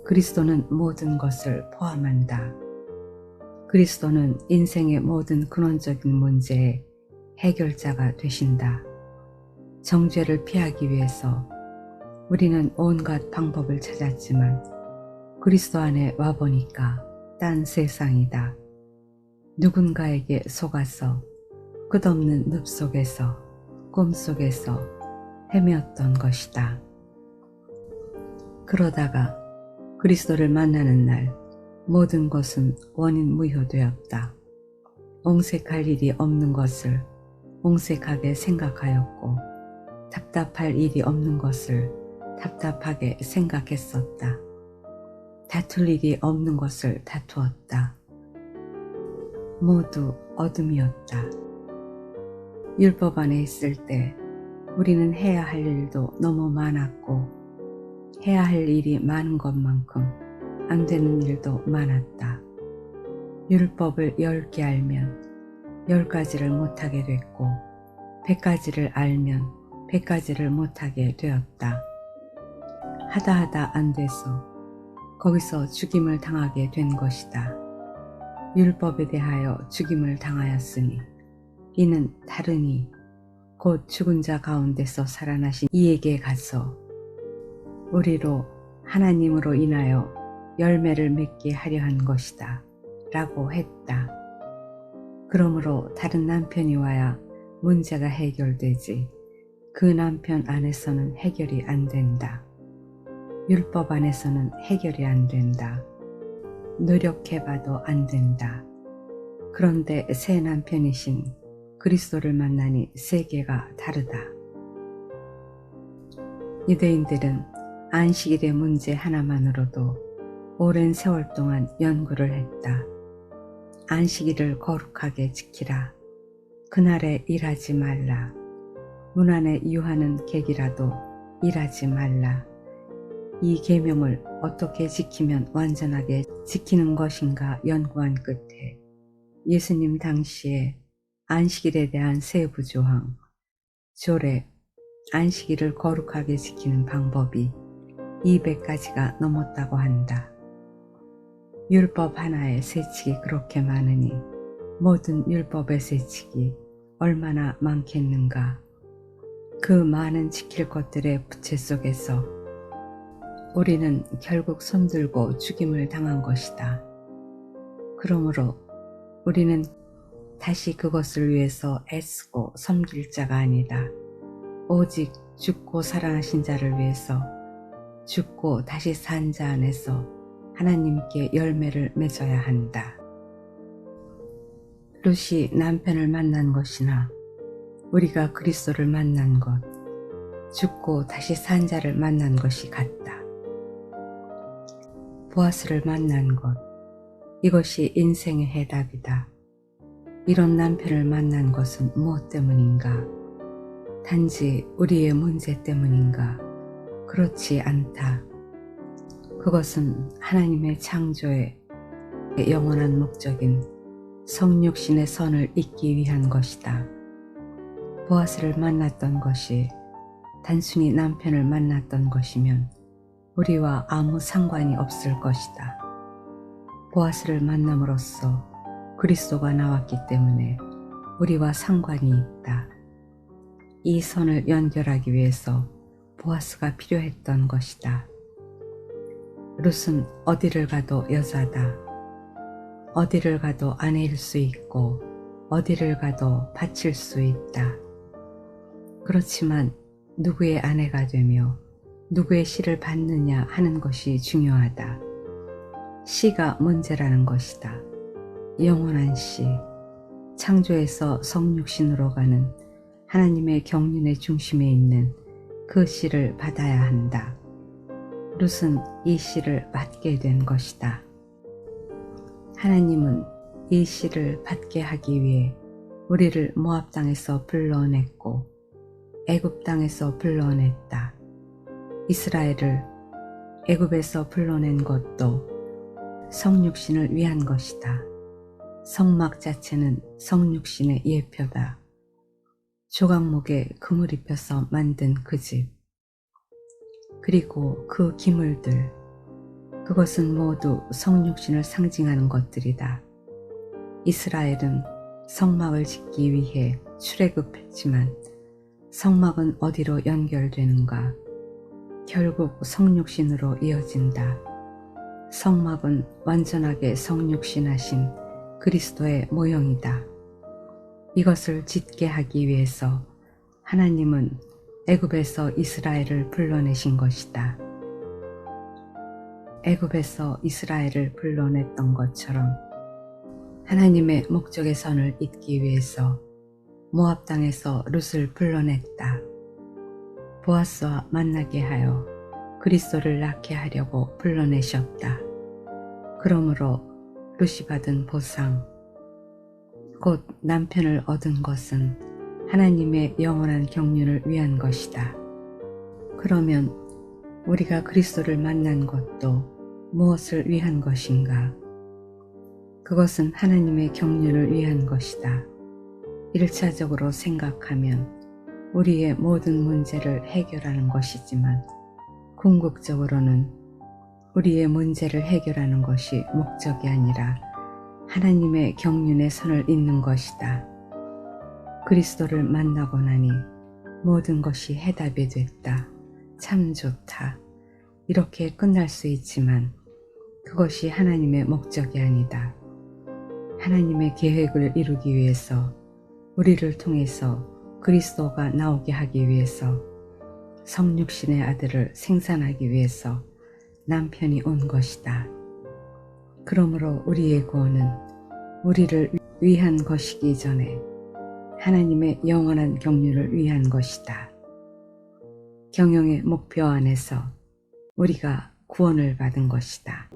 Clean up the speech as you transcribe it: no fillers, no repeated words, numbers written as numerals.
그리스도는 모든 것을 포함한다. 그리스도는 인생의 모든 근원적인 문제의 해결자가 되신다. 정죄를 피하기 위해서 우리는 온갖 방법을 찾았지만 그리스도 안에 와보니까 딴 세상이다. 누군가에게 속아서 끝없는 늪 속에서 꿈속에서 헤매었던 것이다. 그러다가 그리스도를 만나는 날 모든 것은 원인 무효되었다. 옹색할 일이 없는 것을 옹색하게 생각하였고 답답할 일이 없는 것을 답답하게 생각했었다. 다툴 일이 없는 것을 다투었다. 모두 어둠이었다. 율법 안에 있을 때 우리는 해야 할 일도 너무 많았고 해야 할 일이 많은 것만큼 안 되는 일도 많았다. 율법을 10개 알면 10가지를 못하게 됐고 100가지를 알면 100가지를 못하게 되었다. 하다 안 돼서 거기서 죽임을 당하게 된 것이다. 율법에 대하여 죽임을 당하였으니 이는 다르니 곧 죽은 자 가운데서 살아나신 이에게 가서 우리로 하나님으로 인하여 열매를 맺게 하려 한 것이다 라고 했다. 그러므로 다른 남편이 와야 문제가 해결되지 그 남편 안에서는 해결이 안 된다. 율법 안에서는 해결이 안 된다. 노력해봐도 안 된다. 그런데 새 남편이신 그리스도를 만나니 세계가 다르다. 유대인들은 안식일의 문제 하나만으로도 오랜 세월 동안 연구를 했다. 안식일을 거룩하게 지키라. 그날에 일하지 말라. 문안에 유하는 객이라도 일하지 말라. 이 계명을 어떻게 지키면 완전하게 지키는 것인가 연구한 끝에 예수님 당시에 안식일에 대한 세부 조항, 조례, 안식일을 거룩하게 지키는 방법이 200가지가 넘었다고 한다. 율법 하나의 세칙이 그렇게 많으니 모든 율법의 세칙이 얼마나 많겠는가. 그 많은 지킬 것들의 부채 속에서 우리는 결국 손들고 죽임을 당한 것이다. 그러므로 우리는 다시 그것을 위해서 애쓰고 섬길 자가 아니다. 오직 죽고 살아나신 자를 위해서 죽고 다시 산 자 안에서 하나님께 열매를 맺어야 한다. 룻이 남편을 만난 것이나 우리가 그리스도를 만난 것, 죽고 다시 산 자를 만난 것이 같다. 보아스를 만난 것, 이것이 인생의 해답이다. 이런 남편을 만난 것은 무엇 때문인가? 단지 우리의 문제 때문인가? 그렇지 않다. 그것은 하나님의 창조의 영원한 목적인 성육신의 선을 잇기 위한 것이다. 보아스를 만났던 것이 단순히 남편을 만났던 것이면 우리와 아무 상관이 없을 것이다. 보아스를 만남으로써 그리스도가 나왔기 때문에 우리와 상관이 있다. 이 선을 연결하기 위해서 보아스가 필요했던 것이다. 룻은 어디를 가도 여자다. 어디를 가도 아내일 수 있고 어디를 가도 바칠 수 있다. 그렇지만 누구의 아내가 되며 누구의 씨를 받느냐 하는 것이 중요하다. 씨가 문제라는 것이다. 영원한 씨, 창조에서 성육신으로 가는 하나님의 경륜의 중심에 있는 그 씨를 받아야 한다. 룻은 이 씨를 받게 된 것이다. 하나님은 이 씨를 받게 하기 위해 우리를 모압 땅에서 불러냈고 애굽 땅에서 불러냈다. 이스라엘을 애굽에서 불러낸 것도 성육신을 위한 것이다. 성막 자체는 성육신의 예표다. 조각목에 금을 입혀서 만든 그 집, 그리고 그 기물들, 그것은 모두 성육신을 상징하는 것들이다. 이스라엘은 성막을 짓기 위해 출애굽했지만 성막은 어디로 연결되는가? 결국 성육신으로 이어진다. 성막은 완전하게 성육신하신 그리스도의 모형이다. 이것을 짓게 하기 위해서 하나님은 애굽에서 이스라엘을 불러내신 것이다. 애굽에서 이스라엘을 불러냈던 것처럼 하나님의 목적의 선을 잇기 위해서 모압 땅에서 룻을 불러냈다. 보아스와 만나게 하여 그리스도를 낳게 하려고 불러내셨다. 그러므로 룻이 받은 보상, 곧 남편을 얻은 것은 하나님의 영원한 경륜을 위한 것이다. 그러면 우리가 그리스도를 만난 것도 무엇을 위한 것인가? 그것은 하나님의 경륜을 위한 것이다. 1차적으로 생각하면 우리의 모든 문제를 해결하는 것이지만 궁극적으로는 우리의 문제를 해결하는 것이 목적이 아니라 하나님의 경륜의 선을 잇는 것이다. 그리스도를 만나고 나니 모든 것이 해답이 됐다. 참 좋다. 이렇게 끝날 수 있지만 그것이 하나님의 목적이 아니다. 하나님의 계획을 이루기 위해서 우리를 통해서 그리스도가 나오게 하기 위해서 성육신의 아들을 생산하기 위해서 남편이 온 것이다. 그러므로 우리의 구원은 우리를 위한 것이기 전에 하나님의 영원한 경륜을 위한 것이다. 경영의 목표 안에서 우리가 구원을 받은 것이다.